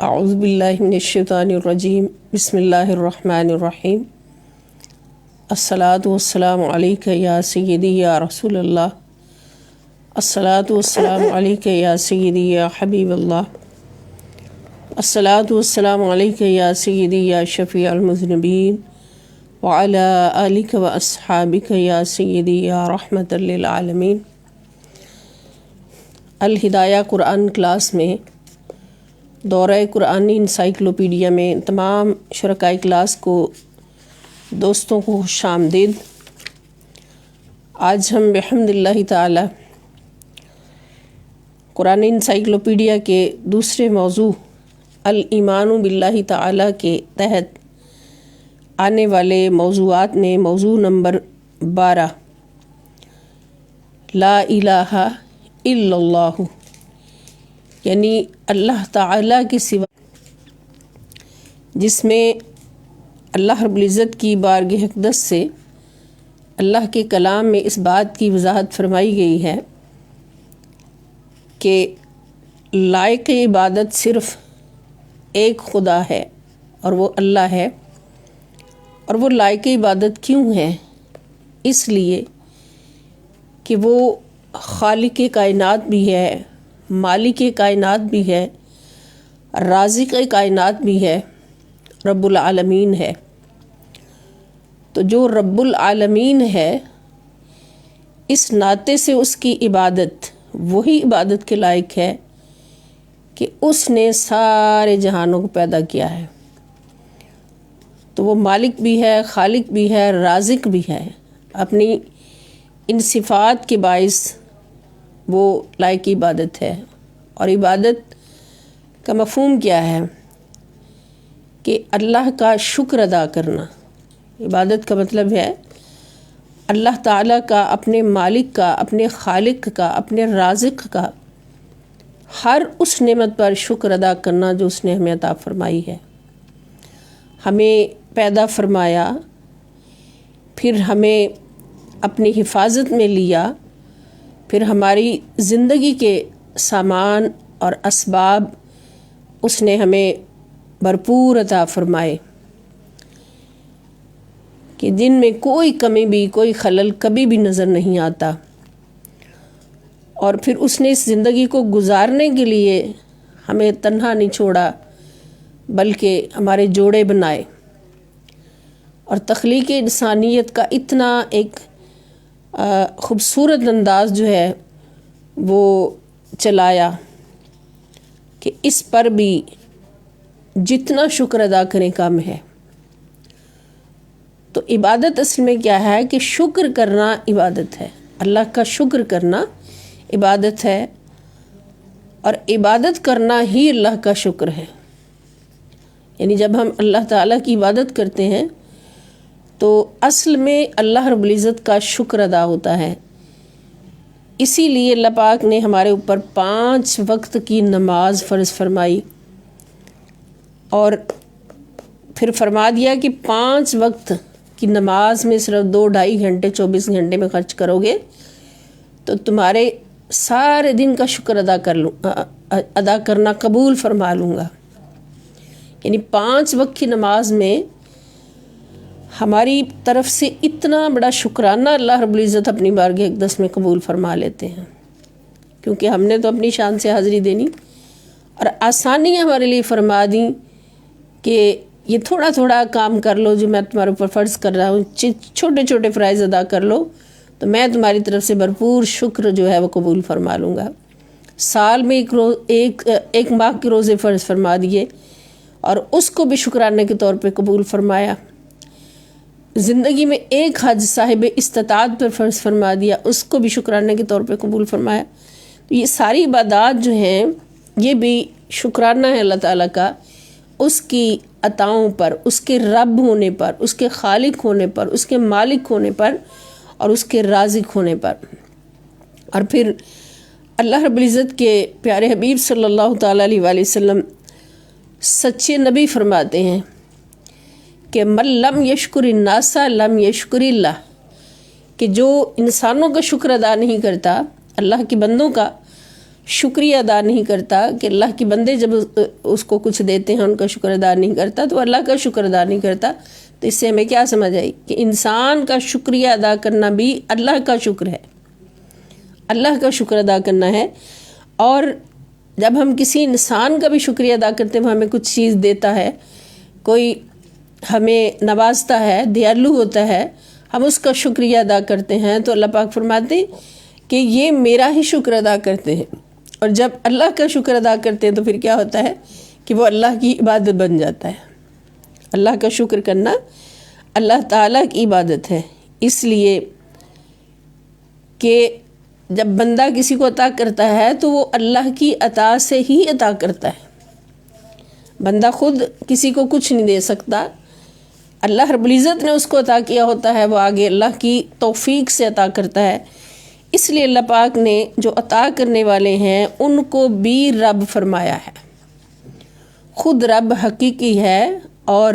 اعوذ باللہ من الشیطان الرجیم بسم اللہ الرحمن الرحیم الصلاۃ والسلام علیک یا سیدی یا رسول اللہ الصلاۃ والسلام علیک یا سیدی یا حبیب اللہ الصلاۃ والسلام علیک یا سیدی یا شفیع المذنبین وعلی آلک و اصحابک یا سیدی یا رحمت للعالمین۔ الہدایہ قرآن کلاس میں دورہ قرآنی انسائکلوپیڈیا میں تمام شرکائے کلاس کو دوستوں کو خوش آمدید۔ آج ہم بحمد اللہ تعالی قرآن انسائکلوپیڈیا کے دوسرے موضوع الایمان باللہ تعالی کے تحت آنے والے موضوعات میں موضوع نمبر 12 لا الہ الا اللہ، یعنی اللہ تعالیٰ کے سوا، جس میں اللہ رب العزت کی بارگاہ اقدس سے اللہ کے کلام میں اس بات کی وضاحت فرمائی گئی ہے کہ لائق عبادت صرف ایک خدا ہے اور وہ اللہ ہے۔ اور وہ لائق عبادت کیوں ہے؟ اس لیے کہ وہ خالق کائنات بھی ہے، مالک کائنات بھی ہے، رازق کائنات بھی ہے، رب العالمین ہے۔ تو جو رب العالمین ہے، اس ناطے سے اس کی عبادت وہی عبادت کے لائق ہے کہ اس نے سارے جہانوں کو پیدا کیا ہے۔ تو وہ مالک بھی ہے، خالق بھی ہے، رازق بھی ہے۔ اپنی ان صفات کے باعث وہ لائق عبادت ہے۔ اور عبادت کا مفہوم کیا ہے؟ کہ اللہ کا شکر ادا کرنا۔ عبادت کا مطلب ہے اللہ تعالیٰ کا، اپنے مالک کا، اپنے خالق کا، اپنے رازق کا ہر اس نعمت پر شکر ادا کرنا جو اس نے ہمیں عطا فرمائی ہے۔ ہمیں پیدا فرمایا، پھر ہمیں اپنی حفاظت میں لیا، پھر ہماری زندگی کے سامان اور اسباب اس نے ہمیں بھرپور عطا فرمائے کہ جن میں کوئی کمی بھی، کوئی خلل کبھی بھی نظر نہیں آتا۔ اور پھر اس نے اس زندگی کو گزارنے کے لیے ہمیں تنہا نہیں چھوڑا بلکہ ہمارے جوڑے بنائے، اور تخلیق انسانیت کا اتنا ایک خوبصورت انداز جو ہے وہ چلایا کہ اس پر بھی جتنا شکر ادا کریں کم ہے۔ تو عبادت اصل میں کیا ہے کہ شکر کرنا عبادت ہے، اللہ کا شکر کرنا عبادت ہے، اور عبادت کرنا ہی اللہ کا شکر ہے۔ یعنی جب ہم اللہ تعالیٰ کی عبادت کرتے ہیں تو اصل میں اللہ رب العزت کا شکر ادا ہوتا ہے۔ اسی لیے اللہ پاک نے ہمارے اوپر 5 وقت کی نماز فرض فرمائی، اور پھر فرما دیا کہ 5 وقت کی نماز میں صرف 2-2.5 گھنٹے 24 گھنٹے میں خرچ کرو گے تو تمہارے سارے دن کا شکر ادا کرنا قبول فرما لوں گا۔ یعنی 5 وقت کی نماز میں ہماری طرف سے اتنا بڑا شکرانہ اللہ رب العزت اپنی بارگاہ اقدس میں قبول فرما لیتے ہیں، کیونکہ ہم نے تو اپنی شان سے حاضری دینی، اور آسانی ہمارے لیے فرما دیں کہ یہ تھوڑا تھوڑا کام کر لو جو میں تمہارے اوپر فرض کر رہا ہوں، چھوٹے چھوٹے فرائض ادا کر لو تو میں تمہاری طرف سے بھرپور شکر جو ہے وہ قبول فرما لوں گا۔ سال میں ایک ماہ کے روزے فرض فرما دیے اور اس کو بھی شکرانے کے طور پہ قبول فرمایا۔ زندگی میں ایک حج صاحب استطاعت پر فرض فرما دیا، اس کو بھی شکرانے کے طور پہ قبول فرمایا۔ تو یہ ساری عبادات جو ہیں یہ بھی شکرانہ ہے اللہ تعالیٰ کا، اس کی عطاؤں پر، اس کے رب ہونے پر، اس کے خالق ہونے پر، اس کے مالک ہونے پر، اور اس کے رازق ہونے پر۔ اور پھر اللہ رب العزت کے پیارے حبیب صلی اللہ تعالیٰ علیہ وآلہ وسلم سچے نبی فرماتے ہیں کہ من لم یشکر الناس لم یشکر اللہ، کہ جو انسانوں کا شکر ادا نہیں کرتا، اللہ کے بندوں کا شکریہ ادا نہیں کرتا، کہ اللہ کے بندے جب اس کو کچھ دیتے ہیں ان کا شکر ادا نہیں کرتا تو اللہ کا شکر ادا نہیں کرتا، تو اس سے ہمیں کیا سمجھ آئی کہ انسان کا شکریہ ادا کرنا بھی اللہ کا شکر ہے، اللہ کا شکر ادا کرنا ہے۔ اور جب ہم کسی انسان کا بھی شکریہ ادا کرتے ہیں، وہ ہمیں کچھ چیز دیتا ہے، کوئی ہمیں نوازتا ہے، دیالو ہوتا ہے، ہم اس کا شکریہ ادا کرتے ہیں، تو اللہ پاک فرماتے ہیں کہ یہ میرا ہی شکر ادا کرتے ہیں۔ اور جب اللہ کا شکر ادا کرتے ہیں تو پھر کیا ہوتا ہے کہ وہ اللہ کی عبادت بن جاتا ہے۔ اللہ کا شکر کرنا اللہ تعالیٰ کی عبادت ہے، اس لیے کہ جب بندہ کسی کو عطا کرتا ہے تو وہ اللہ کی عطا سے ہی عطا کرتا ہے، بندہ خود کسی کو کچھ نہیں دے سکتا، اللہ رب العزت نے اس کو عطا کیا ہوتا ہے، وہ آگے اللہ کی توفیق سے عطا کرتا ہے۔ اس لیے اللہ پاک نے جو عطا کرنے والے ہیں ان کو بھی رب فرمایا ہے، خود رب حقیقی ہے، اور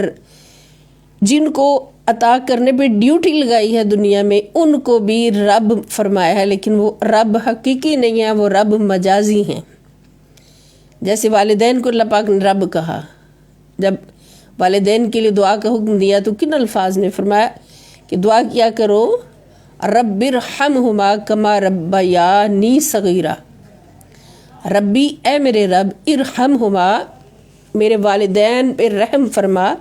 جن کو عطا کرنے پہ ڈیوٹی لگائی ہے دنیا میں ان کو بھی رب فرمایا ہے، لیکن وہ رب حقیقی نہیں ہے، وہ رب مجازی ہیں۔ جیسے والدین کو اللہ پاک نے رب کہا، جب والدین کے لیے دعا کا حکم دیا تو کن الفاظ نے فرمایا کہ دعا کیا کرو رب ارحمہما کما ربیانی صغیرہ، ربی اے میرے رب ارحمہما میرے والدین پہ رحم فرما،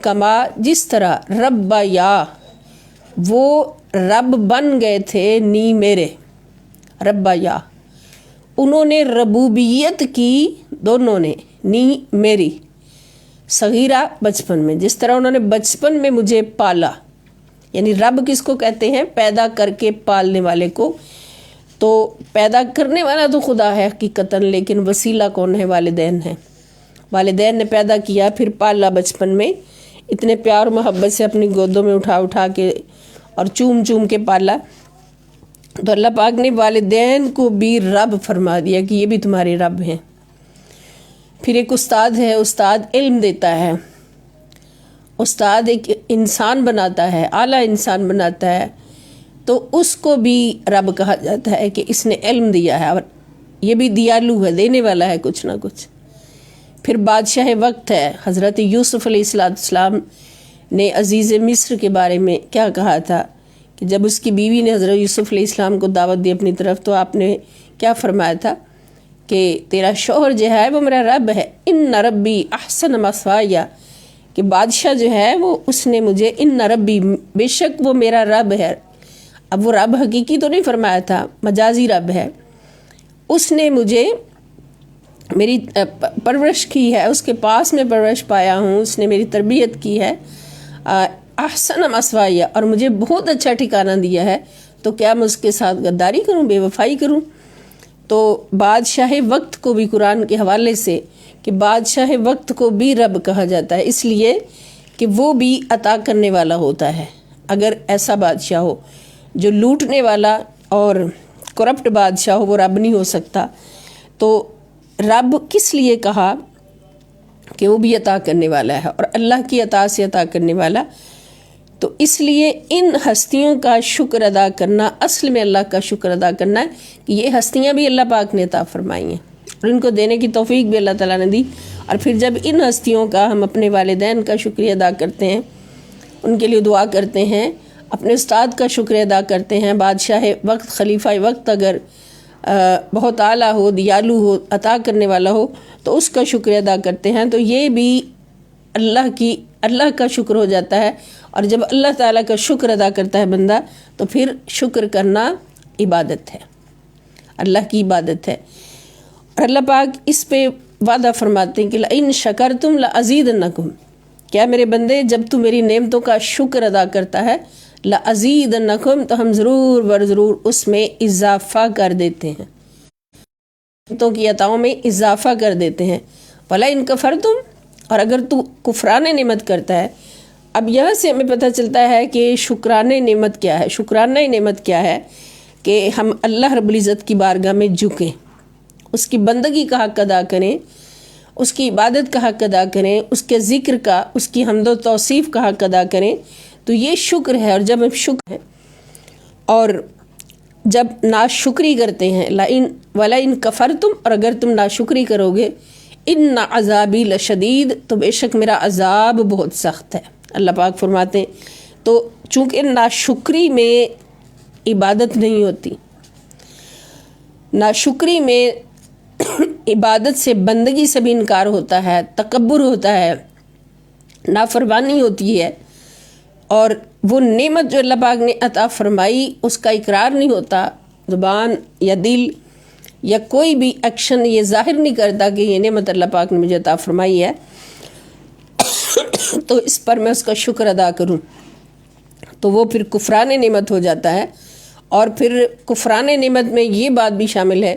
کما جس طرح ربیا وہ رب بن گئے تھے، نی میرے ربیا انہوں نے ربوبیت کی، دونوں نے، نی میری، صغیرہ بچپن میں، جس طرح انہوں نے بچپن میں مجھے پالا، یعنی رب کس کو کہتے ہیں؟ پیدا کر کے پالنے والے کو۔ تو پیدا کرنے والا تو خدا ہے حقیقتاً، لیکن وسیلہ کون ہے؟ والدین ہیں۔ والدین نے پیدا کیا، پھر پالا بچپن میں، اتنے پیار محبت سے اپنی گودوں میں اٹھا اٹھا کے اور چوم چوم کے پالا، تو اللہ پاک نے والدین کو بھی رب فرما دیا کہ یہ بھی تمہارے رب ہیں۔ پھر ایک استاد ہے، استاد علم دیتا ہے، استاد ایک انسان بناتا ہے، اعلیٰ انسان بناتا ہے، تو اس کو بھی رب کہا جاتا ہے کہ اس نے علم دیا ہے، اور یہ بھی دیالو ہے، دینے والا ہے کچھ نہ کچھ۔ پھر بادشاہ وقت ہے، حضرت یوسف علیہ السلام نے عزیز مصر کے بارے میں کیا کہا تھا کہ جب اس کی بیوی نے حضرت یوسف علیہ السلام کو دعوت دی اپنی طرف، تو آپ نے کیا فرمایا تھا کہ تیرا شوہر جو ہے وہ میرا رب ہے، ان ربی احسن مثوایا، کہ بادشاہ جو ہے وہ اس نے مجھے، ان ربی بے شک وہ میرا رب ہے۔ اب وہ رب حقیقی تو نہیں فرمایا تھا، مجازی رب ہے، اس نے مجھے میری پرورش کی ہے، اس کے پاس میں پرورش پایا ہوں، اس نے میری تربیت کی ہے، احسن مثوایا، اور مجھے بہت اچھا ٹھکانہ دیا ہے، تو کیا میں اس کے ساتھ غداری کروں، بے وفائی کروں؟ تو بادشاہ وقت کو بھی قرآن کے حوالے سے کہ بادشاہ وقت کو بھی رب کہا جاتا ہے، اس لیے کہ وہ بھی عطا کرنے والا ہوتا ہے۔ اگر ایسا بادشاہ ہو جو لوٹنے والا اور کرپٹ بادشاہ ہو، وہ رب نہیں ہو سکتا۔ تو رب کس لیے کہا کہ وہ بھی عطا کرنے والا ہے، اور اللہ کی عطا سے عطا کرنے والا، تو اس لیے ان ہستیوں کا شکر ادا کرنا، اصل میں اللہ کا شکر ادا کرنا ہے کہ یہ ہستیاں بھی اللہ پاک نے عطا فرمائی ہیں، اور ان کو دینے کی توفیق بھی اللہ تعالیٰ نے دی۔ اور پھر جب ان ہستیوں کا ہم اپنے والدین کا شکریہ ادا کرتے ہیں، ان کے لیے دعا کرتے ہیں، اپنے استاد کا شکریہ ادا کرتے ہیں، بادشاہ وقت، خلیفہ وقت اگر بہت اعلیٰ ہو، دیالو ہو، عطا کرنے والا ہو، تو اس کا شکریہ ادا کرتے ہیں، تو یہ بھی اللہ کا شکر ہو جاتا ہے۔ اور جب اللہ تعالیٰ کا شکر ادا کرتا ہے بندہ، تو پھر شکر کرنا عبادت ہے، اللہ کی عبادت ہے۔ اور اللہ پاک اس پہ وعدہ فرماتے ہیں کہ لَإِن شَكَرْتُمْ لَأَزِيدَنَّكُمْ، کیا میرے بندے جب تو میری نعمتوں کا شکر ادا کرتا ہے، لَأَزِيدَنَّكُمْ، تو ہم ضرور بر ضرور اس میں اضافہ کر دیتے ہیں، نعمتوں کی عطاؤں میں اضافہ کر دیتے ہیں۔ وَلَئِن كَفَرْتُمْ، اور اگر تو کفران نعمت کرتا ہے۔ اب یہاں سے ہمیں پتہ چلتا ہے کہ شکرانہ نعمت کیا ہے، شکرانہ نعمت کیا ہے، کہ ہم اللہ رب العزت کی بارگاہ میں جھکیں، اس کی بندگی کا حق ادا کریں، اس کی عبادت کا حق ادا کریں، اس کے ذکر کا، اس کی حمد و توصیف کا حق ادا کریں، تو یہ شکر ہے۔ اور جب ہم شکر ہے اور جب ناشکری کرتے ہیں، لئن ولئن کفرتم، اور اگر تم ناشکری کرو گے، ان عذابی لشدید، تو بے شک میرا عذاب بہت سخت ہے۔ اللہ پاک فرماتے ہیں تو چونکہ ناشکری میں عبادت نہیں ہوتی، ناشکری میں عبادت سے، بندگی سے بھی انکار ہوتا ہے، تکبر ہوتا ہے، نافرمانی ہوتی ہے، اور وہ نعمت جو اللہ پاک نے عطا فرمائی اس کا اقرار نہیں ہوتا، زبان یا دل یا کوئی بھی ایکشن یہ ظاہر نہیں کرتا کہ یہ نعمت اللہ پاک نے مجھے عطا فرمائی ہے، تو اس پر میں اس کا شکر ادا کروں، تو وہ پھر کفران نعمت ہو جاتا ہے۔ اور پھر کفران نعمت میں یہ بات بھی شامل ہے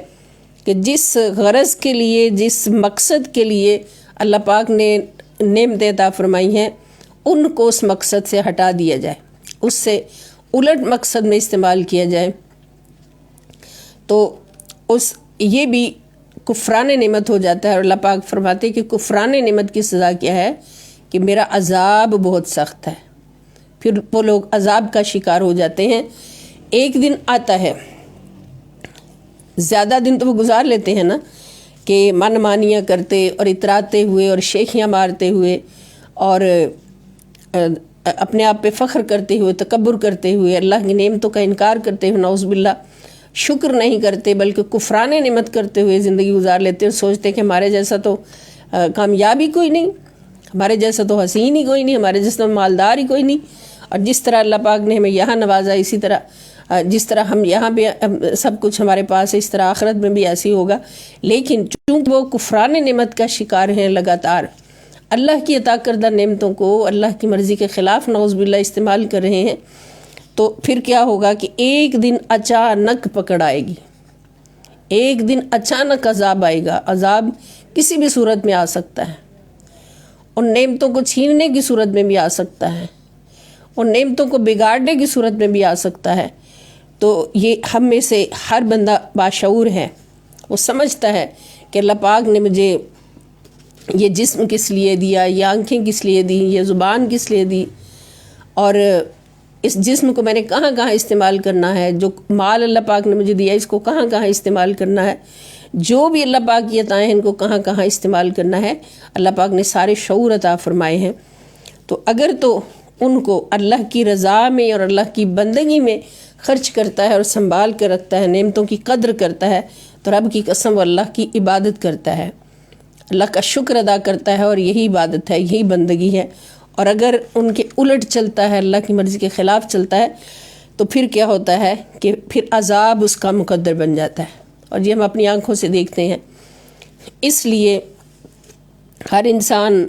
کہ جس غرض کے لیے، جس مقصد کے لیے اللہ پاک نے نعمتیں عطا فرمائی ہیں، ان کو اس مقصد سے ہٹا دیا جائے، اس سے الٹ مقصد میں استعمال کیا جائے، تو یہ بھی کفران نعمت ہو جاتا ہے۔ اور اللہ پاک فرماتے ہیں کہ کفران نعمت کی سزا کیا ہے کہ میرا عذاب بہت سخت ہے، پھر وہ لوگ عذاب کا شکار ہو جاتے ہیں۔ ایک دن آتا ہے، زیادہ دن تو وہ گزار لیتے ہیں نا، کہ من مانیاں کرتے اور اتراتے ہوئے اور شیخیاں مارتے ہوئے اور اپنے آپ پہ فخر کرتے ہوئے، تکبر کرتے ہوئے، اللہ کی نعمتوں کا انکار کرتے ہوئے، نعوذ باللہ شکر نہیں کرتے بلکہ کفران نعمت کرتے ہوئے زندگی گزار لیتے اور سوچتے کہ ہمارے جیسا تو کامیابی کوئی نہیں، ہمارے جیسا تو حسین ہی کوئی نہیں، ہمارے جیسا تو مالدار ہی کوئی نہیں، اور جس طرح اللہ پاک نے ہمیں یہاں نوازا، اسی طرح جس طرح ہم یہاں پہ سب کچھ ہمارے پاس ہے، اس طرح آخرت میں بھی ایسی ہوگا۔ لیکن چونکہ وہ کفران نعمت کا شکار ہیں، لگاتار اللہ کی عطا کردہ نعمتوں کو اللہ کی مرضی کے خلاف نعوذ باللہ استعمال کر رہے ہیں، تو پھر کیا ہوگا کہ ایک دن اچانک پکڑ آئے گی، ایک دن اچانک عذاب آئے گا۔ عذاب کسی بھی صورت میں آ سکتا ہے، ان نعمتوں کو چھیننے کی صورت میں بھی آ سکتا ہے، ان نعمتوں کو بگاڑنے کی صورت میں بھی آ سکتا ہے۔ تو یہ ہم میں سے ہر بندہ باشعور ہے، وہ سمجھتا ہے کہ اللہ پاک نے مجھے یہ جسم کس لیے دیا، یہ آنکھیں کس لیے دی، یہ زبان کس لیے دی، اور اس جسم کو میں نے کہاں کہاں استعمال کرنا ہے، جو مال اللہ پاک نے مجھے دیا اس کو کہاں کہاں استعمال کرنا ہے، جو بھی اللہ پاک کی عطائیں ہیں ان کو کہاں کہاں استعمال کرنا ہے، اللہ پاک نے سارے شعور عطا فرمائے ہیں۔ تو اگر تو ان کو اللہ کی رضا میں اور اللہ کی بندگی میں خرچ کرتا ہے اور سنبھال کر رکھتا ہے، نعمتوں کی قدر کرتا ہے، تو رب کی قسم وہ اللہ کی عبادت کرتا ہے، اللہ کا شکر ادا کرتا ہے، اور یہی عبادت ہے، یہی بندگی ہے۔ اور اگر ان کے الٹ چلتا ہے، اللہ کی مرضی کے خلاف چلتا ہے، تو پھر کیا ہوتا ہے کہ پھر عذاب اس کا مقدر بن جاتا ہے، اور یہ ہم اپنی آنکھوں سے دیکھتے ہیں۔ اس لیے ہر انسان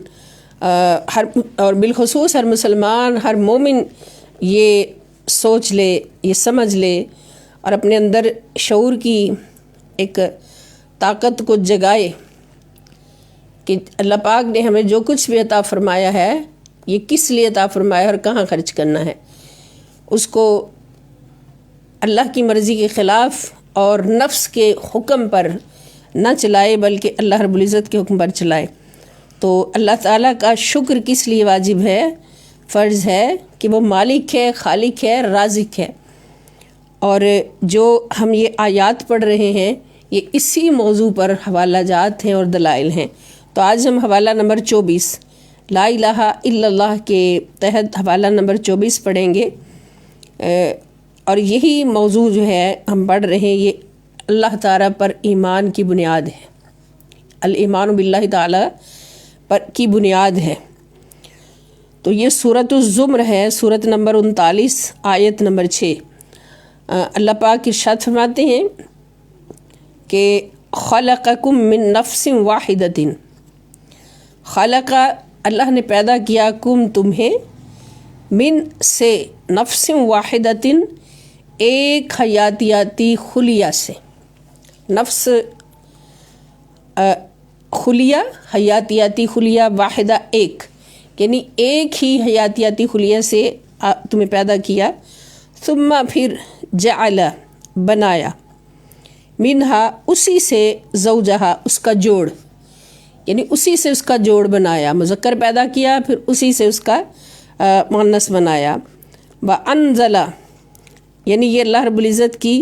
اور بالخصوص ہر مسلمان، ہر مومن یہ سوچ لے، یہ سمجھ لے، اور اپنے اندر شعور کی ایک طاقت کو جگائے کہ اللہ پاک نے ہمیں جو کچھ بھی عطا فرمایا ہے یہ کس لیے عطا فرمایا اور کہاں خرچ کرنا ہے، اس کو اللہ کی مرضی کے خلاف اور نفس کے حکم پر نہ چلائے بلکہ اللہ رب العزت کے حکم پر چلائے۔ تو اللہ تعالیٰ کا شکر کس لیے واجب ہے، فرض ہے کہ وہ مالک ہے، خالق ہے، رازق ہے۔ اور جو ہم یہ آیات پڑھ رہے ہیں یہ اسی موضوع پر حوالہ جات ہیں اور دلائل ہیں۔ تو آج ہم حوالہ نمبر 24 لا الہ الا اللہ کے تحت حوالہ نمبر 24 پڑھیں گے، اور یہی موضوع جو ہے ہم پڑھ رہے ہیں یہ اللہ تعالیٰ پر ایمان کی بنیاد ہے، الایمان باللہ تعالیٰ پر کی بنیاد ہے۔ تو یہ سورۃ الزمر ہے، سورۃ نمبر 39 آیت نمبر 6۔ اللہ پاک ارشاد فرماتے ہیں کہ خلقکم من نفس واحدۃ، خلق اللہ نے پیدا کیا، کم تمہیں، من سے، نفس واحدۃ ایک حیاتیاتی خلیہ سے، نفس خلیہ، حیاتیاتی خلیہ، واحدہ ایک، یعنی ایک ہی حیاتیاتی خلیہ سے تمہیں پیدا کیا، ثم پھر جعل بنایا، منہا اسی سے، زوجہا اس کا جوڑ، یعنی اسی سے اس کا جوڑ بنایا، مذکر پیدا کیا پھر اسی سے اس کا مؤنث بنایا، وانزل، یعنی یہ اللہ رب العزت کی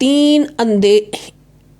3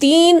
3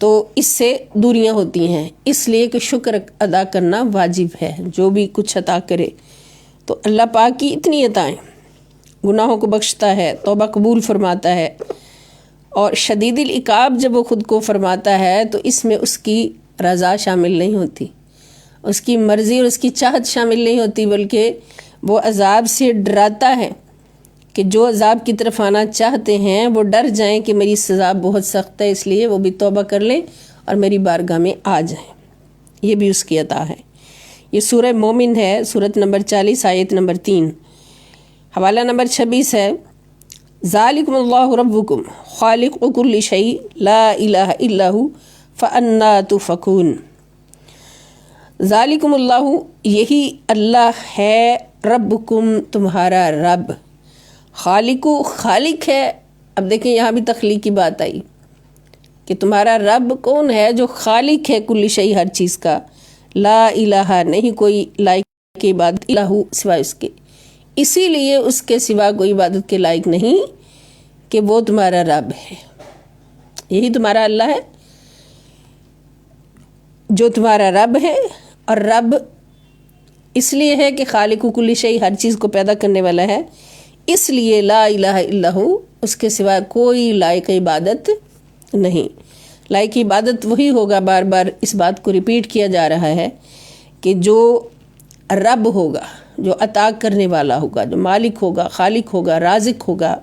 تو اس سے دوریاں ہوتی ہیں، اس لیے کہ شکر ادا کرنا واجب ہے۔ جو بھی کچھ عطا کرے تو اللہ پاک کی اتنی عطائیں، گناہوں کو بخشتا ہے، توبہ قبول فرماتا ہے، اور شدید العقاب جب وہ خود کو فرماتا ہے تو اس میں اس کی رضا شامل نہیں ہوتی، اس کی مرضی اور اس کی چاہت شامل نہیں ہوتی، بلکہ وہ عذاب سے ڈراتا ہے کہ جو عذاب کی طرف آنا چاہتے ہیں وہ ڈر جائیں کہ میری سزا بہت سخت ہے، اس لیے وہ بھی توبہ کر لیں اور میری بارگاہ میں آ جائیں۔ یہ بھی اس کی عطا ہے۔ یہ سورہ مومن ہے، سورۃ نمبر 40 آیت نمبر 3، حوالہ نمبر 26 ہے، ذالکم اللہ ربکم خالق کل شیء لا الہ الا ھو فانا تؤفکون۔ ذالکم اللہ، یہی اللہ ہے، ربکم تمہارا رب، خالق ہے۔ اب دیکھیں یہاں بھی تخلیق کی بات آئی کہ تمہارا رب کون ہے؟ جو خالق ہے کل شیء، ہر چیز کا، لا الہ، نہیں کوئی لائق کی عبادت الہ سوائے اس کے، اسی لیے اس کے سوا کوئی عبادت کے لائق نہیں کہ وہ تمہارا رب ہے۔ یہی تمہارا اللہ ہے جو تمہارا رب ہے، اور رب اس لیے ہے کہ خالق کل شیء، ہر چیز کو پیدا کرنے والا ہے، اس لیے لا الہ الا ھو، اس کے سوا کوئی لائق عبادت نہیں۔ لائق عبادت وہی ہوگا، بار بار اس بات کو ریپیٹ کیا جا رہا ہے کہ جو رب ہوگا، جو عطا کرنے والا ہوگا، جو مالک ہوگا، خالق ہوگا، رازق ہوگا،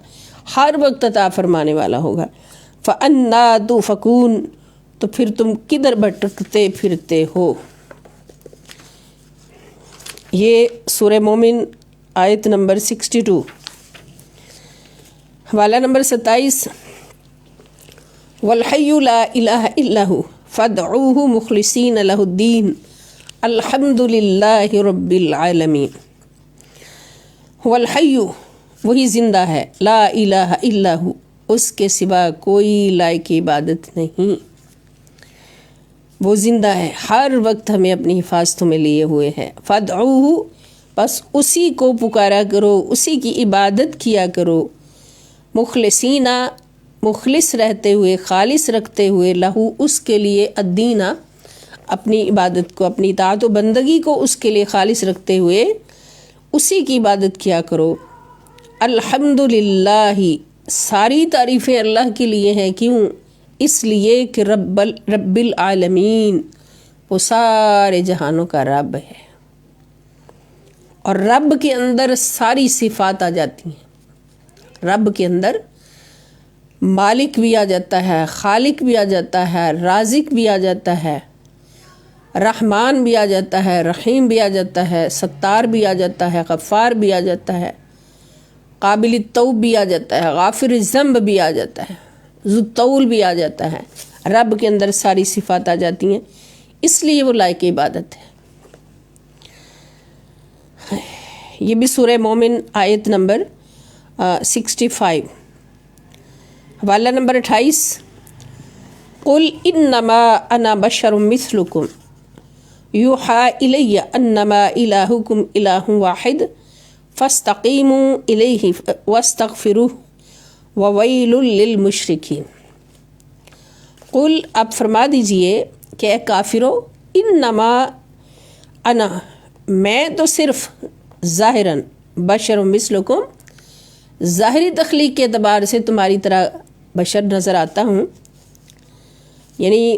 ہر وقت عطا فرمانے والا ہوگا۔ فَأَنَّا تُؤْفَكُونَ، تو پھر تم کدھر بھٹکتے پھرتے ہو؟ یہ سورہ مومن آیت نمبر 62، حوالہ نمبر 27، وَالْحَيُّ لَا إِلَٰهَ إِلَّا هُوَ فَادْعُوهُ مُخْلِصِينَ لَهُ الدِّينَ الْحَمْدُ لِلَّهِ رَبِّ الْعَالَمِينَ۔ وَالْحَيُّ، وہی زندہ ہے، لا الہ الا ہو، اس کے سوا کوئی لائق عبادت نہیں، وہ زندہ ہے، ہر وقت ہمیں اپنی حفاظتوں میں لیے ہوئے ہے۔ فَادْعُوهُ، بس اسی کو پکارا کرو، اسی کی عبادت کیا کرو، مخلصین، مخلص رہتے ہوئے، خالص رکھتے ہوئے، لہو، اس کے لیے، الدین، اپنی عبادت کو، اپنی اطاعت و بندگی کو اس کے لیے خالص رکھتے ہوئے اسی کی عبادت کیا کرو۔ الحمدللہ، ساری تعریفیں اللہ کے لیے ہیں، کیوں؟ اس لیے کہ رب العالمین، وہ سارے جہانوں کا رب ہے، اور رب کے اندر ساری صفات آ جاتی ہیں۔ رب کے اندر مالک بھی آ جاتا ہے، خالق بھی آ جاتا ہے، رازق بھی آ جاتا ہے، رحمان بھی آ جاتا ہے، رحیم بھی آ جاتا ہے، ستار بھی آ جاتا ہے، غفار بھی آ جاتا ہے، قابل التوب بھی آ جاتا ہے، غافر الذنب بھی آ جاتا ہے، ذو الطول بھی آ جاتا ہے۔ رب کے اندر ساری صفات آ جاتی ہیں، اس لیے وہ لائق عبادت ہے۔ یہ بھی سورہ مومن آیت نمبر 65، حوالہ نمبر 28، قل انما انا بشر مثلکم یوحی الی انما الہکم الہ واحد فاستقیموا الیہ واستغفروہ وویل للمشرکین۔ قل، آپ فرما دیجئے کہ اے کافرو، انما انا، میں تو صرف ظاہراً، بشر مثلکم، ظاہری تخلیق کے اعتبار سے تمہاری طرح بشر نظر آتا ہوں، یعنی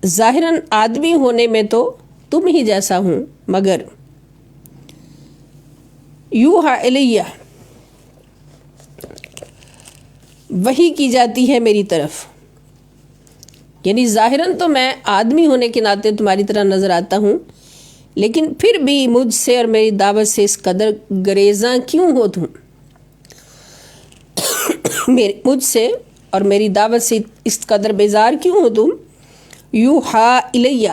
ظاہراً آدمی ہونے میں تو تم ہی جیسا ہوں، مگر یوحی الیہ، وحی کی جاتی ہے میری طرف، یعنی ظاہراً تو میں آدمی ہونے کے ناطے تمہاری طرح نظر آتا ہوں، لیکن پھر بھی مجھ سے اور میری دعوت سے اس قدر گریزاں کیوں ہو تم؟ مجھ سے اور میری دعوت سے اس قدر بیزار کیوں ہو تم؟ یوحی الیہ،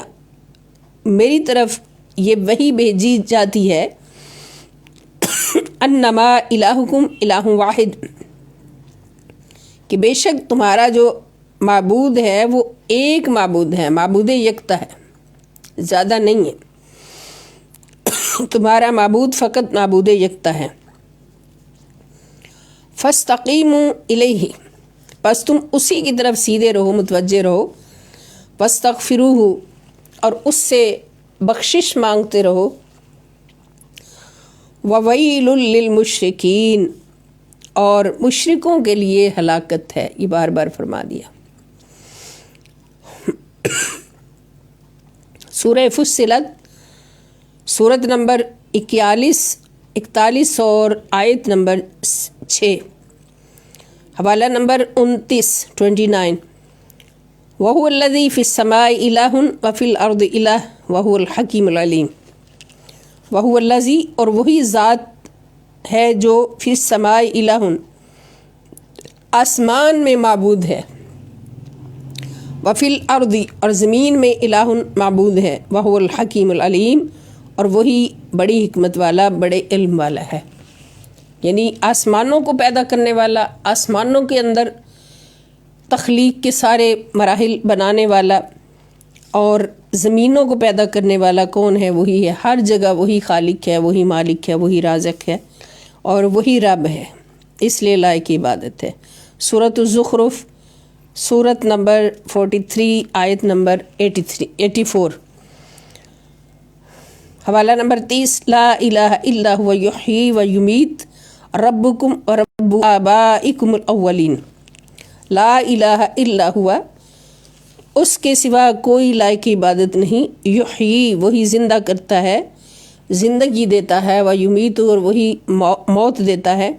میری طرف یہ وحی بھیجی جاتی ہے، انما الہکم الہ واحد، کہ بے شک تمہارا جو معبود ہے وہ ایک معبود ہے، معبود یکتا ہے، زیادہ نہیں ہے، تمہارا معبود فقط معبود یکتا ہے۔ فاستقیموا الیہ، بس تم اسی کی طرف سیدھے رہو، متوجہ رہو، واستغفروہ، اور اس سے بخشش مانگتے رہو، وویل للمشرکین، اور مشرکوں کے لیے ہلاکت ہے، یہ بار بار فرما دیا۔ سورہ فصلت سورت نمبر 41 اور آیت نمبر 6، حوالہ نمبر 29 وَهُوَ الَّذِي فِي السَّمَاءِ إِلَٰهٌ وَفِي الْأَرْضِ إِلَٰهٌ وَهُوَ الْحَكِيمُ الْعَلِيمُ۔ وَهُوَ الَّذِي، اور وہی ذات ہے جو فی السماء الہ، آسمان میں معبود ہے، وفی الارض، اور زمین میں الہ معبود ہے، وَهُوَ الْحَكِيمُ الْعَلِيمُ، اور وہی بڑی حکمت والا، بڑے علم والا ہے۔ یعنی آسمانوں کو پیدا کرنے والا، آسمانوں کے اندر تخلیق کے سارے مراحل بنانے والا، اور زمینوں کو پیدا کرنے والا کون ہے؟ وہی ہے، ہر جگہ وہی خالق ہے، وہی مالک ہے، وہی رازق ہے، اور وہی رب ہے، اس لیے لائق عبادت ہے۔ سورۃ الزخرف سورت نمبر 43 آیت نمبر 84، حوالہ نمبر 30 لا الہ الا هو یحیی و یمیت ربکم و رب آبائکم الاولین۔ لا الہ الا ہوا، اس کے سوا کوئی لائق عبادت نہیں، یحیی، وہی زندہ کرتا ہے، زندگی دیتا ہے، و یمیت، اور وہی موت دیتا ہے،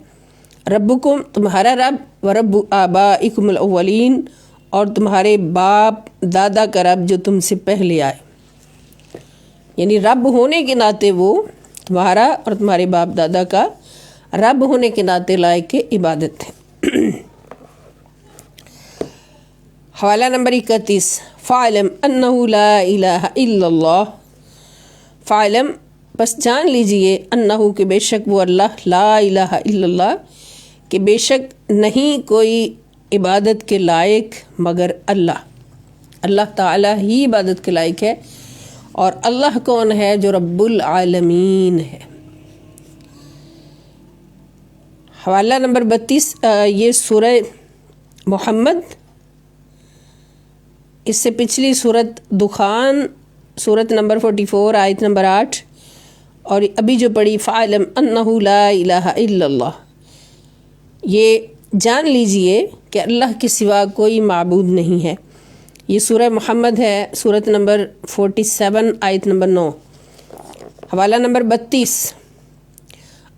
ربکم، تمہارا رب، و رب آبائکم الاولین، اور تمہارے باپ دادا کا رب جو تم سے پہلے آئے۔ یعنی رب ہونے کے ناطے وہ تمہارا اور تمہارے باپ دادا کا رب ہونے کے ناطے لائق عبادت ہے۔ حوالہ نمبر 31 فَاعْلَمْ أَنَّهُ لَا إِلَٰهَ إِلَّا اللَّهُ، فَاعْلَمْ، بس جان لیجئے، انہو، کہ بے شک وہ اللہ، لا الہ الا اللہ، کہ بے شک نہیں کوئی عبادت کے لائق مگر اللہ، اللہ تعالیٰ ہی عبادت کے لائق ہے، اور اللہ کون ہے؟ جو رب العالمین ہے۔ حوالہ نمبر 32 یہ سورہ محمد، اس سے پچھلی سورت دخان سورت نمبر 44 آیت نمبر 8، اور ابھی جو پڑھی فَاعْلَمْ أَنَّهُ لَا إِلَٰهَ إِلَّا اللَّهُ، یہ جان لیجئے کہ اللہ کے سوا کوئی معبود نہیں ہے۔ یہ سورہ محمد ہے، سورت نمبر 47 آیت نمبر 9، حوالہ نمبر 32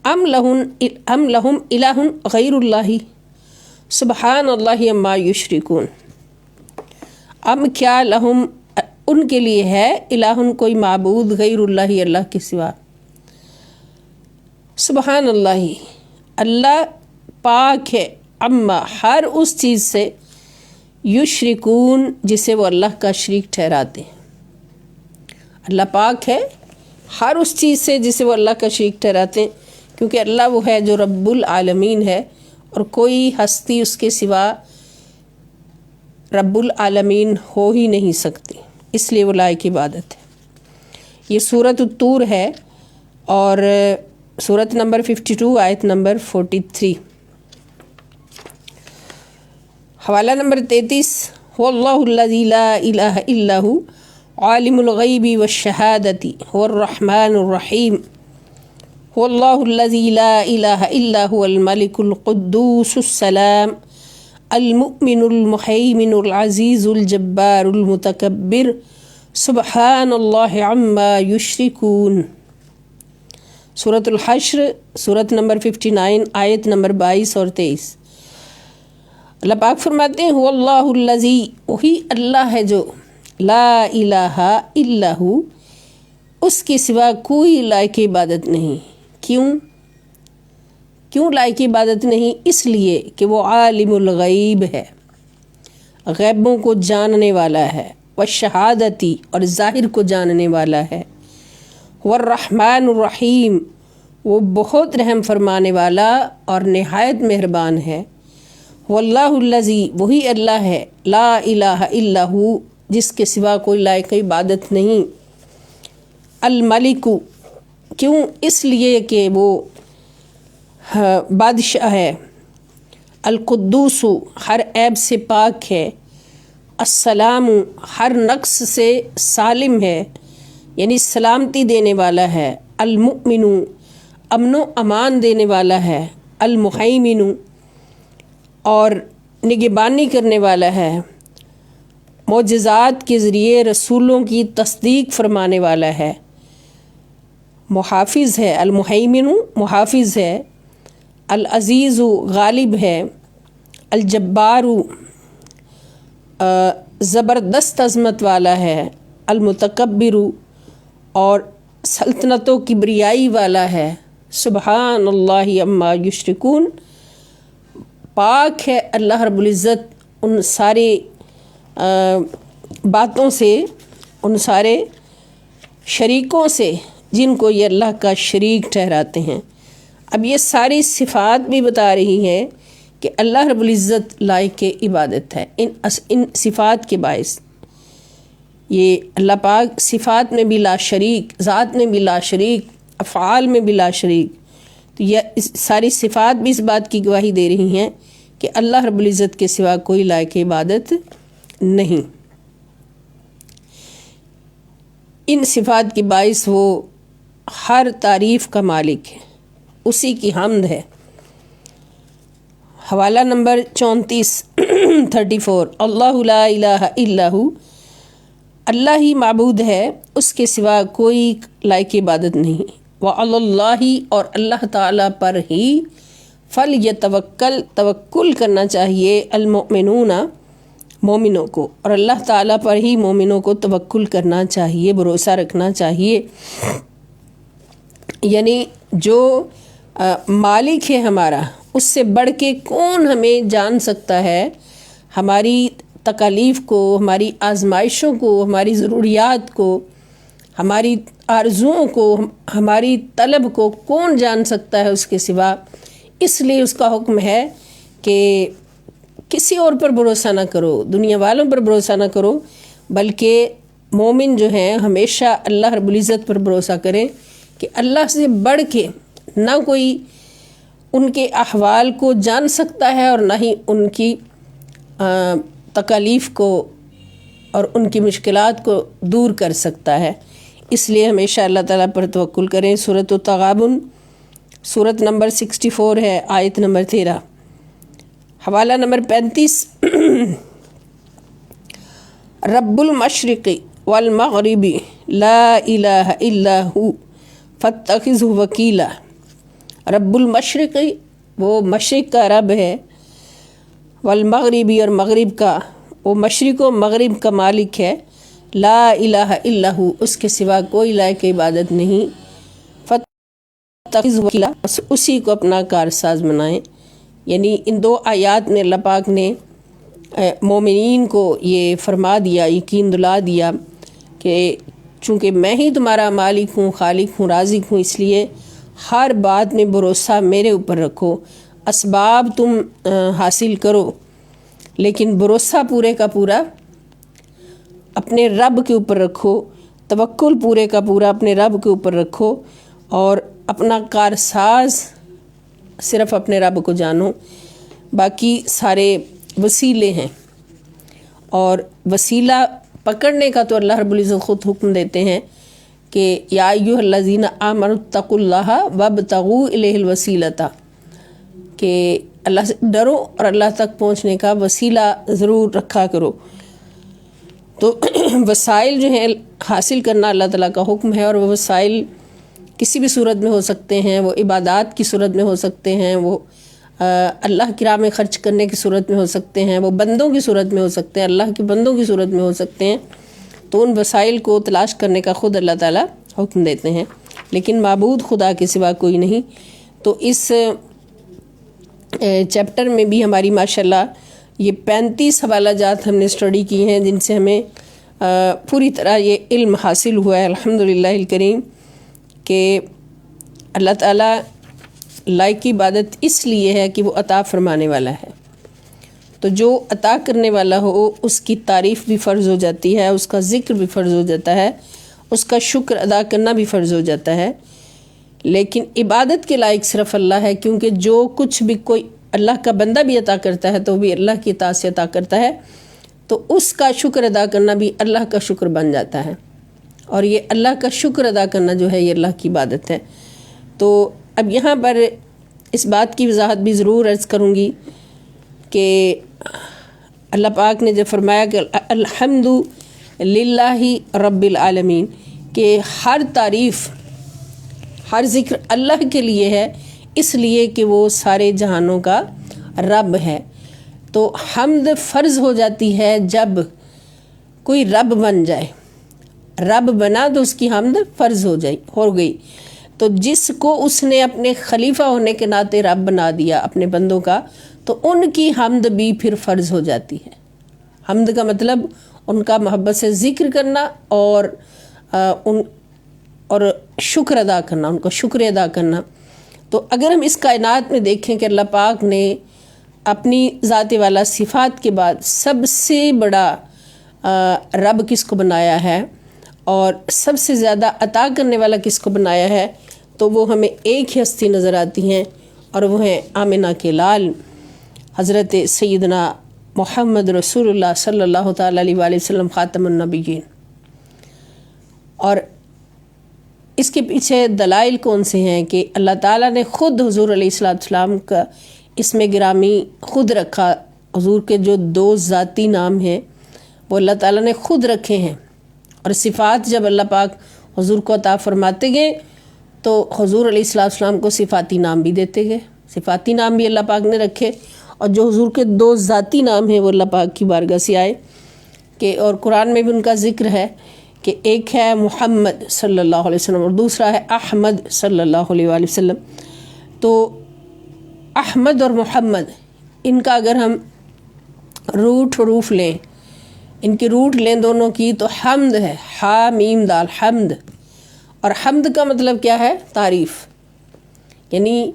ام لہم الہ غیر اللہ سبحان اللہ عما یشرکون۔ ام کیا، لہم، ان کے لیے ہے، الہ کوئی معبود، غیر اللہ، اللہ کے سوا، سبحان اللہ، اللہ پاک ہے، عما، ہر اس چیز سے، یشرکون، جسے وہ اللہ کا شریک ٹھہراتے ہیں۔ اللہ پاک ہے ہر اس چیز سے جسے وہ اللہ کا شریک ٹھہراتے ہیں، کیونکہ اللہ وہ ہے جو رب العالمین ہے، اور کوئی ہستی اس کے سوا رب العالمین ہو ہی نہیں سکتی، اس لیے وہ لائق عبادت ہے۔ یہ سورۃ الطور ہے، اور سورت نمبر 52 آیت نمبر 43، حوالہ نمبر 33 هو اللہ الذی لا الہ الا هو عالم الغیب والشہادۃ هو الرحمن الرحیم هو اللہ الذی لا الہ الا هو الملک القدوس السلام المؤمن المہیمن العزیز الجبار المتکبر سبحان اللہ عما یشرکون۔ سورۃ الحشر سورت نمبر 59 آیت نمبر 22 اور 23، اللہ پاک فرماتے ہیں، اللہ الذی، وہی اللہ ہے جو لا الہ الا ہو، اس کے سوا کوئی لائق عبادت نہیں۔ کیوں لائق عبادت نہیں؟ اس لیے کہ وہ عالم الغیب ہے، غیبوں کو جاننے والا ہے، والشہادتی، اور ظاہر کو جاننے والا ہے، والرحمن الرحیم، وہ بہت رحم فرمانے والا اور نہایت مہربان ہے، واللہ الذی، وہی اللہ ہے، لا الہ الا ہو، جس کے سوا کوئی لائق عبادت نہیں، الملک، کیوں؟ اس لیے کہ وہ بادشاہ ہے، القدوس ہر عیب سے پاک ہے، السلام ہر نقص سے سالم ہے یعنی سلامتی دینے والا ہے، المؤمن امن و امان دینے والا ہے، المہیمن اور نگہبانی کرنے والا ہے، معجزات کے ذریعے رسولوں کی تصدیق فرمانے والا ہے، محافظ ہے، المہیمن محافظ ہے، العزیز غالب ہے، الجبار زبردست عظمت والا ہے، المتکبر اور سلطنت و کبریائی والا ہے، سبحان اللہ عما یشرکون پاک ہے اللہ رب العزت ان سارے باتوں سے، ان سارے شریکوں سے جن کو یہ اللہ کا شریک ٹھہراتے ہیں۔ اب یہ ساری صفات بھی بتا رہی ہیں کہ اللہ رب العزت لائق عبادت ہے ان صفات کے باعث۔ یہ اللہ پاک صفات میں بھی لا شریک، ذات میں بھی لا شریک، افعال میں بھی لا شریک، تو یہ ساری صفات بھی اس بات کی گواہی دے رہی ہیں کہ اللہ رب العزت کے سوا کوئی لائق عبادت نہیں۔ ان صفات کے باعث وہ ہر تعریف کا مالک ہے، اسی کی حمد ہے۔ حوالہ نمبر 34 اللہ لا الہ الا ہو اللہ ہی معبود ہے، اس کے سوا کوئی لائق عبادت نہیں۔ وعلی اللہ اور اللہ تعالیٰ پر ہی فلیتوکل توکل کرنا چاہیے، المؤمنون مومنوں کو، اور اللہ تعالیٰ پر ہی مومنوں کو توکل کرنا چاہیے، بھروسہ رکھنا چاہیے۔ یعنی جو مالک ہے ہمارا، اس سے بڑھ کے کون ہمیں جان سکتا ہے ہماری تکالیف کو، ہماری آزمائشوں کو، ہماری ضروریات کو، ہماری آرزوؤں کو، ہماری طلب کو کون جان سکتا ہے اس کے سوا۔ اس لیے اس کا حکم ہے کہ کسی اور پر بھروسہ نہ کرو، دنیا والوں پر بھروسہ نہ کرو، بلکہ مومن جو ہیں ہمیشہ اللہ رب العزت پر بھروسہ کریں کہ اللہ سے بڑھ کے نہ کوئی ان کے احوال کو جان سکتا ہے اور نہ ہی ان کی تکالیف کو اور ان کی مشکلات کو دور کر سکتا ہے۔ اس لیے ہمیشہ اللہ تعالیٰ پر توکل کریں۔ سورۃ التغابن سورت نمبر 64 ہے، آیت نمبر 13۔ حوالہ نمبر 35 رب المشرق والمغرب لا الہ الا ہو فاتخذہ وکیلا۔ رب المشرق وہ مشرق کا رب ہے، والمغربی اور مغرب کا، وہ مشرق و مغرب کا مالک ہے، لا الہ الا ہو اس کے سوا کوئی لائق عبادت نہیں، فاتخذہ وکیلا اسی کو اپنا کارساز بنائیں۔ یعنی ان دو آیات میں اللہ پاک نے مومنین کو یہ فرما دیا، یقین دلا دیا کہ چونکہ میں ہی تمہارا مالک ہوں، خالق ہوں، رازق ہوں، اس لیے ہر بات میں بھروسہ میرے اوپر رکھو، اسباب تم حاصل کرو، لیکن بھروسہ پورے کا پورا اپنے رب کے اوپر رکھو، توکل پورے کا پورا اپنے رب کے اوپر رکھو، اور اپنا کارساز صرف اپنے رب کو جانو، باقی سارے وسیلے ہیں۔ اور وسیلہ پکڑنے کا تو اللہ رب العزت خود حکم دیتے ہیں کہ یا ایھا الذین آمنوا اتقوا اللہ وابتغوا الیہ الوسیلۃ، کہ اللہ سے ڈرو اور اللہ تک پہنچنے کا وسیلہ ضرور رکھا کرو۔ تو وسائل جو ہیں حاصل کرنا اللہ تعالیٰ کا حکم ہے، اور وہ وسائل کسی بھی صورت میں ہو سکتے ہیں، وہ عبادات کی صورت میں ہو سکتے ہیں، وہ اللہ کی راہ میں خرچ کرنے کی صورت میں ہو سکتے ہیں، وہ بندوں کی صورت میں ہو سکتے ہیں، اللہ کے بندوں کی صورت میں ہو سکتے ہیں۔ تو ان وسائل کو تلاش کرنے کا خود اللہ تعالیٰ حکم دیتے ہیں، لیکن معبود خدا کے سوا کوئی نہیں۔ تو اس چیپٹر میں بھی ہماری ماشاءاللہ یہ 35 حوالہ جات ہم نے اسٹڈی کی ہیں، جن سے ہمیں پوری طرح یہ علم حاصل ہوا ہے الحمدللہ الکریم کہ اللہ تعالیٰ لائق عبادت اس لیے ہے کہ وہ عطا فرمانے والا ہے۔ تو جو عطا کرنے والا ہو اس کی تعریف بھی فرض ہو جاتی ہے، اس کا ذکر بھی فرض ہو جاتا ہے، اس کا شکر ادا کرنا بھی فرض ہو جاتا ہے۔ لیکن عبادت کے لائق صرف اللہ ہے، کیونکہ جو کچھ بھی کوئی اللہ کا بندہ بھی عطا کرتا ہے تو بھی اللہ کی اطاعت سے عطا کرتا ہے، تو اس کا شکر ادا کرنا بھی اللہ کا شکر بن جاتا ہے، اور یہ اللہ کا شکر ادا کرنا جو ہے یہ اللہ کی عبادت ہے۔ تو اب یہاں پر اس بات کی وضاحت بھی ضرور عرض کروں گی کہ اللہ پاک نے جب فرمایا کہ الحمد للہ رب العالمین، کہ ہر تعریف ہر ذکر اللہ کے لیے ہے، اس لیے کہ وہ سارے جہانوں کا رب ہے۔ تو حمد فرض ہو جاتی ہے جب کوئی رب بن جائے، رب بنا تو اس کی حمد فرض ہو گئی۔ تو جس کو اس نے اپنے خلیفہ ہونے کے ناطے رب بنا دیا اپنے بندوں کا، تو ان کی حمد بھی پھر فرض ہو جاتی ہے۔ حمد کا مطلب ان کا محبت سے ذکر کرنا اور شکر ادا کرنا، ان کو شکر ادا کرنا۔ تو اگر ہم اس کائنات میں دیکھیں کہ اللہ پاک نے اپنی ذات والا صفات کے بعد سب سے بڑا رب کس کو بنایا ہے اور سب سے زیادہ عطا کرنے والا کس کو بنایا ہے، تو وہ ہمیں ایک ہی ہستی نظر آتی ہیں، اور وہ ہیں آمنہ کے لال حضرت سیدنا محمد رسول اللہ صلی اللہ تعالیٰ علیہ وآلہ وسلم خاتم النبیین۔ اور اس کے پیچھے دلائل کون سے ہیں کہ اللہ تعالیٰ نے خود حضور علیہ السلام کا اس میں گرامی خود رکھا۔ حضور کے جو 2 ذاتی نام ہیں وہ اللہ تعالیٰ نے خود رکھے ہیں، اور صفات جب اللہ پاک حضور کو عطا فرماتے گئے تو حضور علیہ السلام کو صفاتی نام بھی دیتے گئے، صفاتی نام بھی اللہ پاک نے رکھے، اور جو حضور کے 2 ذاتی نام ہیں وہ اللہ پاک کی بارگاہ سے آئے کہ، اور قرآن میں بھی ان کا ذکر ہے کہ ایک ہے محمد صلی اللہ علیہ وسلم اور دوسرا ہے احمد صلی اللہ علیہ وآلہ وسلم۔ تو احمد اور محمد، ان کا اگر ہم روٹ حروف لیں، ان کی روٹ لیں دونوں کی، تو حمد ہے، حا میم دال حمد، اور حمد کا مطلب کیا ہے؟ تعریف۔ یعنی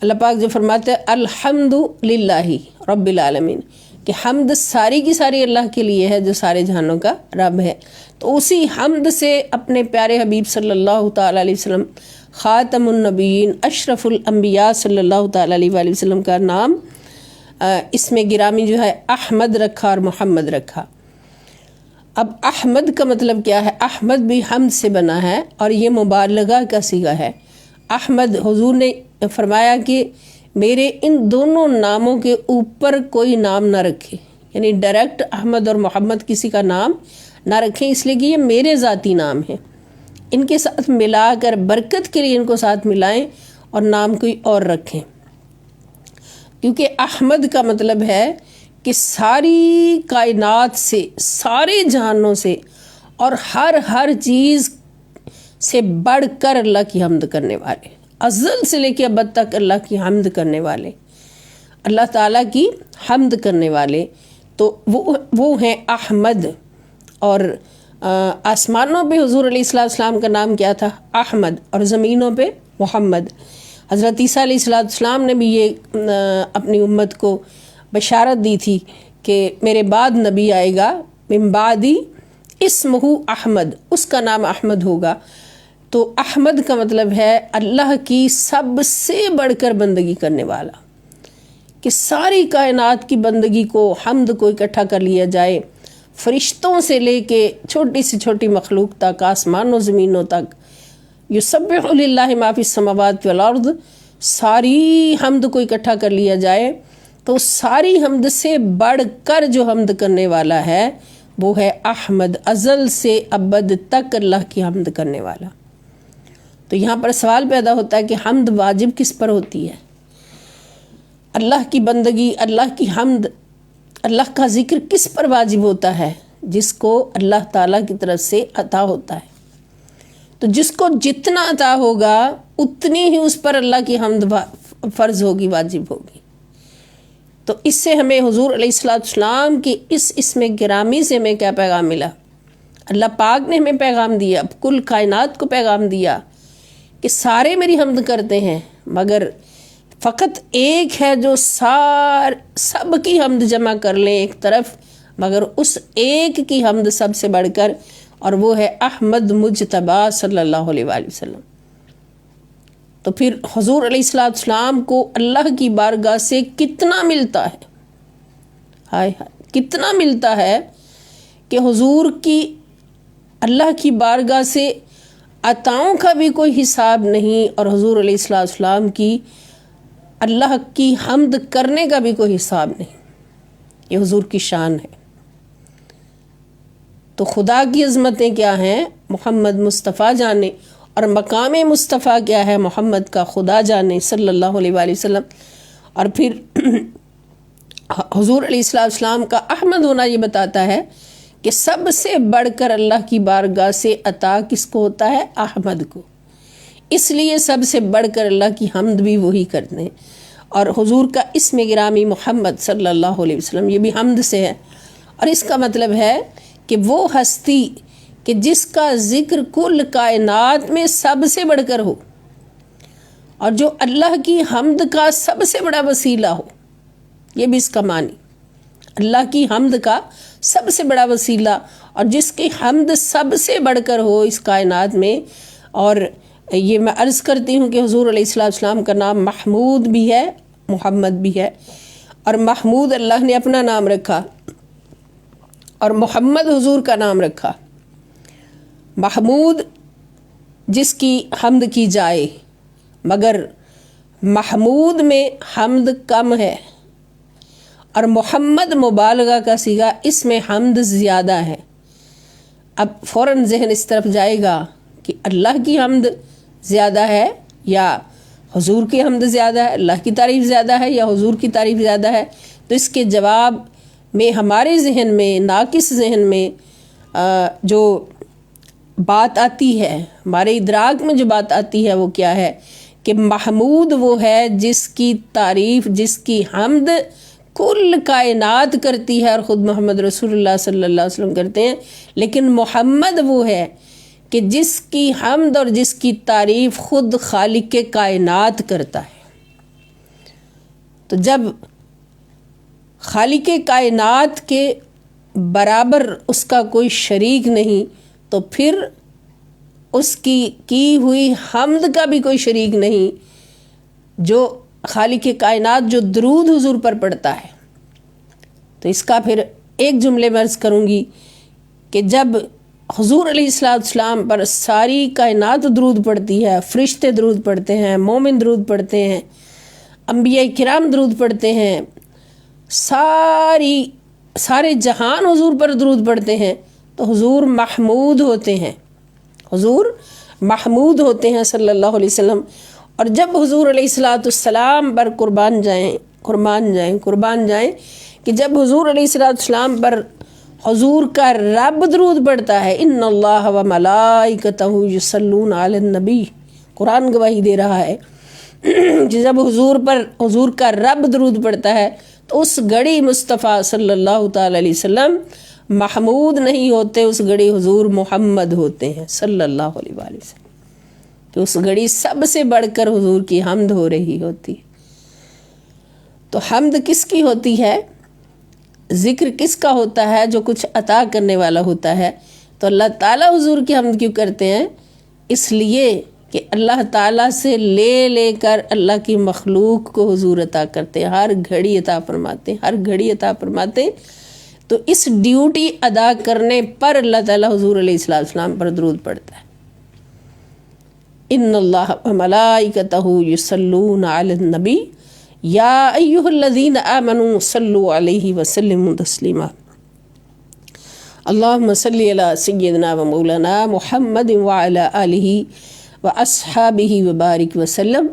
اللہ پاک جو فرماتے ہیں الحمد للہ رب العالمین، کہ حمد ساری کی ساری اللہ کے لیے ہے جو سارے جہانوں کا رب ہے۔ تو اسی حمد سے اپنے پیارے حبیب صلی اللہ تعالیٰ علیہ وسلم خاتم النبیین اشرف الانبیاء صلی اللہ تعالیٰ علیہ وآلہ وسلم کا نام اس میں گرامی جو ہے احمد رکھا اور محمد رکھا۔ اب احمد کا مطلب کیا ہے؟ احمد بھی حمد سے بنا ہے، اور یہ مبالغہ کا صیغہ ہے۔ احمد، حضور نے فرمایا کہ میرے ان دونوں ناموں کے اوپر کوئی نام نہ رکھے، یعنی ڈائریکٹ احمد اور محمد کسی کا نام نہ رکھیں، اس لیے کہ یہ میرے ذاتی نام ہیں، ان کے ساتھ ملا کر برکت کے لیے ان کو ساتھ ملائیں اور نام کوئی اور رکھیں۔ کیونکہ احمد کا مطلب ہے کہ ساری کائنات سے، سارے جہانوں سے اور ہر چیز سے بڑھ کر اللہ کی حمد کرنے والے، ازل سے لے کے ابد تک اللہ کی حمد کرنے والے، اللہ تعالیٰ کی حمد کرنے والے، تو وہ ہیں احمد۔ اور آسمانوں پہ حضور علیہ السلام کا نام کیا تھا؟ احمد، اور زمینوں پہ محمد۔ حضرت عیسیٰ علیہ السلام نے بھی یہ اپنی امت کو بشارت دی تھی کہ میرے بعد نبی آئے گا، من بعدی اسمہ احمد، اس کا نام احمد ہوگا۔ تو احمد کا مطلب ہے اللہ کی سب سے بڑھ کر بندگی کرنے والا، کہ ساری کائنات کی بندگی کو، حمد کو اکٹھا کر لیا جائے، فرشتوں سے لے کے چھوٹی سے چھوٹی مخلوق تک، آسمان و زمینوں تک، یسبح للہ ما فی السماوات والارض، ساری حمد کو اکٹھا کر لیا جائے تو ساری حمد سے بڑھ کر جو حمد کرنے والا ہے وہ ہے احمد، ازل سے ابد تک اللہ کی حمد کرنے والا۔ تو یہاں پر سوال پیدا ہوتا ہے کہ حمد واجب کس پر ہوتی ہے؟ اللہ کی بندگی، اللہ کی حمد، اللہ کا ذکر کس پر واجب ہوتا ہے؟ جس کو اللہ تعالیٰ کی طرف سے عطا ہوتا ہے۔ تو جس کو جتنا عطا ہوگا اتنی ہی اس پر اللہ کی حمد فرض ہوگی، واجب ہوگی۔ تو اس سے ہمیں حضور علیہ السلام کی اس اسم گرامی سے ہمیں کیا پیغام ملا؟ اللہ پاک نے ہمیں پیغام دیا، کل کائنات کو پیغام دیا کہ سارے میری حمد کرتے ہیں، مگر فقط ایک ہے جو سب کی حمد جمع کر لیں ایک طرف، مگر اس ایک کی حمد سب سے بڑھ کر، اور وہ ہے احمد مجتبیٰ صلی اللہ علیہ وآلہ وسلم۔ تو پھر حضور علیہ الصلوۃ والسلام کو اللہ کی بارگاہ سے کتنا ملتا ہے، ہائے ہائے کتنا ملتا ہے کہ حضور کی اللہ کی بارگاہ سے عطاؤں کا بھی کوئی حساب نہیں، اور حضور علیہ الصلوۃ والسلام کی اللہ کی حمد کرنے کا بھی کوئی حساب نہیں۔ یہ حضور کی شان ہے۔ تو خدا کی عظمتیں کیا ہیں محمد مصطفیٰ جانے، اور مقام مصطفیٰ کیا ہے محمد کا خدا جانے صلی اللہ علیہ وآلہ وسلم۔ اور پھر حضور علیہ السلام کا احمد ہونا یہ بتاتا ہے کہ سب سے بڑھ کر اللہ کی بارگاہ سے عطا کس کو ہوتا ہے؟ احمد کو۔ اس لیے سب سے بڑھ کر اللہ کی حمد بھی وہی کرتے ہیں۔ اور حضور کا اسم گرامی محمد صلی اللہ علیہ وسلم یہ بھی حمد سے ہے، اور اس کا مطلب ہے کہ وہ ہستی کہ جس کا ذکر کل کائنات میں سب سے بڑھ کر ہو، اور جو اللہ کی حمد کا سب سے بڑا وسیلہ ہو، یہ بھی اس کا معنی، اللہ کی حمد کا سب سے بڑا وسیلہ، اور جس کی حمد سب سے بڑھ کر ہو اس کائنات میں۔ اور یہ میں عرض کرتی ہوں کہ حضور علیہ السلام کا نام محمود بھی ہے، محمد بھی ہے، اور محمود اللہ نے اپنا نام رکھا، اور محمد حضور کا نام رکھا۔ محمود جس کی حمد کی جائے، مگر محمود میں حمد کم ہے، اور محمد مبالغہ کا صیغہ، اس میں حمد زیادہ ہے۔ اب فوراً ذہن اس طرف جائے گا کہ اللہ کی حمد زیادہ ہے یا حضور کی حمد زیادہ ہے، اللہ کی تعریف زیادہ ہے یا حضور کی تعریف زیادہ ہے؟ تو اس کے جواب میں ہمارے ذہن میں، ناقص ذہن میں جو بات آتی ہے، ہمارے ادراک میں جو بات آتی ہے وہ کیا ہے کہ محمود وہ ہے جس کی تعریف، جس کی حمد کل کائنات کرتی ہے، اور خود محمد رسول اللہ صلی اللہ علیہ وسلم کرتے ہیں۔ لیکن محمد وہ ہے کہ جس کی حمد اور جس کی تعریف خود خالق کائنات کرتا ہے۔ تو جب خالق کائنات کے برابر اس کا کوئی شریک نہیں، تو پھر اس کی ہوئی حمد کا بھی کوئی شریک نہیں۔ جو خالق کائنات جو درود حضور پر پڑھتا ہے، تو اس کا پھر ایک جملے میں عرض کروں گی کہ جب حضور علیہ السلام پر ساری کائنات درود پڑھتی ہے، فرشتے درود پڑھتے ہیں، مومن درود پڑھتے ہیں، انبیاء کرام درود پڑھتے ہیں، سارے جہان حضور پر درود پڑھتے ہیں، تو حضور محمود ہوتے ہیں، حضور محمود ہوتے ہیں صلی اللہ علیہ وسلم۔ اور جب حضور علیہ السلام پر قربان جائیں کہ جب حضور علیہ السلام پر حضور کا رب درود پڑھتا ہے، ان اللہ و ملائکتہ یصلون علی النبی، قرآن گواہی دے رہا ہے کہ جب حضور کا رب درود پڑھتا ہے، تو اس گھڑی مصطفیٰ صلی اللہ تعالی علیہ وسلم محمود نہیں ہوتے، اس گھڑی حضور محمد ہوتے ہیں صلی اللہ علیہ وآلہ وسلم، کہ اس گھڑی سب سے بڑھ کر حضور کی حمد ہو رہی ہوتی۔ تو حمد کس کی ہوتی ہے؟ ذکر کس کا ہوتا ہے؟ جو کچھ عطا کرنے والا ہوتا ہے۔ تو اللہ تعالیٰ حضور کی حمد کیوں کرتے ہیں؟ اس لیے کہ اللہ تعالیٰ سے لے کر اللہ کی مخلوق کو حضور عطا کرتے ہیں، ہر گھڑی عطا فرماتے ہیں۔ تو اس ڈیوٹی ادا کرنے پر اللہ تعالیٰ حضور علیہ السلام پر درود پڑھتا ہے۔ ان اللہ و ملائکتہ یصلون علی النبی یا ایھا الذین آمنوا صلوا علیہ وسلموا تسلیما۔ اللہم صلی علی سیدنا و مولانا محمد وعلی آلہ واصحابہ وبارک وسلم،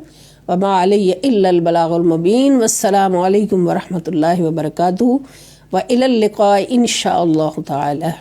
وما علی الا البلاغ المبین۔ والسلام علیکم ورحمۃ اللہ وبرکاتہ، وإلی اللقاء ان شاء اللہ تعالی۔